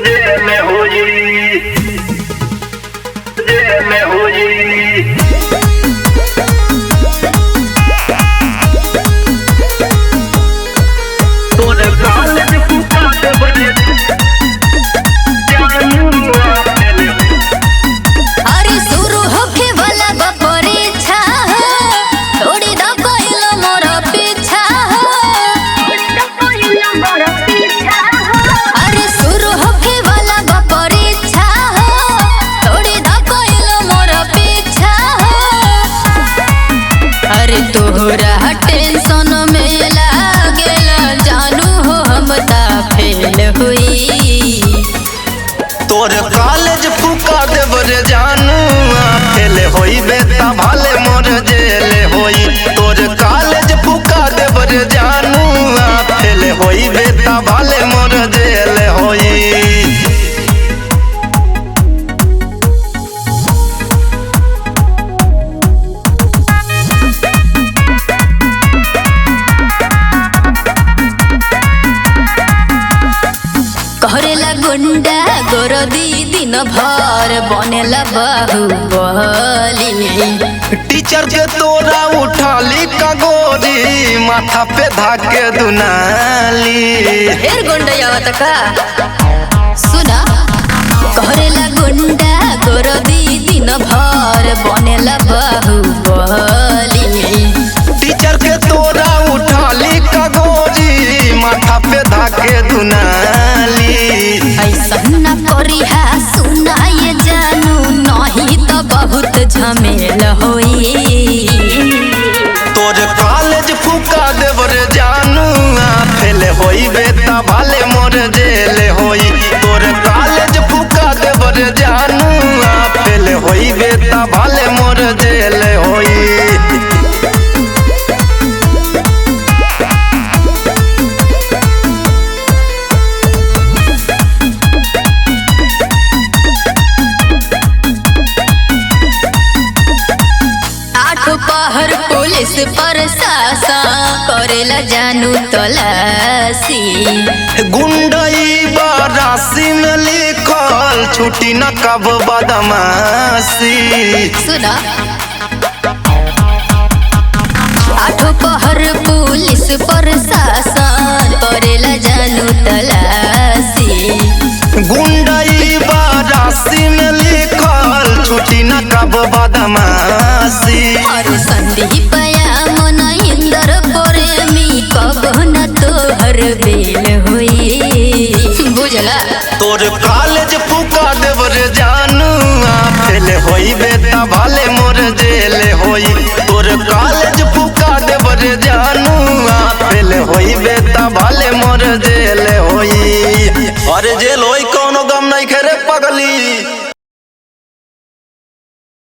जेल में होई, जेल में होई। तोरे कॉलेज फुका दे बने अरे शुरू होके वाला परीक्षा हो, थोड़ी द कोइल मोर पीछा हो। अरे शुरू होके वाला परीक्षा हो, थोड़ी द कोइल मोर पीछा हो। अरे तोहरा टेंशन में लागेला जानू हो हम ता फेल हुई। तोर कॉलेज फुका देब रे जानू फेल होइबे ता भाले मोर जेल होई। तोर कॉलेज फुका देब रे जानू फेल होइबे ता भाले मोर जेल होई। करेला गुंडा गोरदी दिन भर बनेला बाहुबली। टीचर के तोरा उठाली का गोरी माथा पे धाके दुनाली। ढेर गुंडा आवत का सुना। करेला गुंडा गोरदी दिन भर बनेला बाहुबली। टीचर के तोरा उठाली का गोरी माथा पे धाके दुनाली। ऐसा न करिहा सुना ये जानू नहीं तो बहुत झमेल होई। तोर कॉलेज फुका देब रे जानू फेल होइबे ता भाले मोर जेल होई। तोर कॉलेज फुका देब रे जानू फेल होइबे ता भाले मोर जेल होई। पहर पुलिस प्रशासन करेला जानू तलाशी। गुंडई बरासी में लिखल छुट्टी न कब बदमाशी। सुना आठो पहर पुलिस प्रशासन करेला जानू तलाशी। गुंडई बरासी में लिखल छुट्टी न कब बदमाशी। और संदीप मन इंदर प्रेमी कब न तोहर बेल हुई। बुझला तोर कॉलेज फुका देब रे जानू फेल होइबे ता भाले मोर जेल होई। तोर कॉलेज फुका देब रे जानू फेल होइबे ता भाले मोर जेल होई।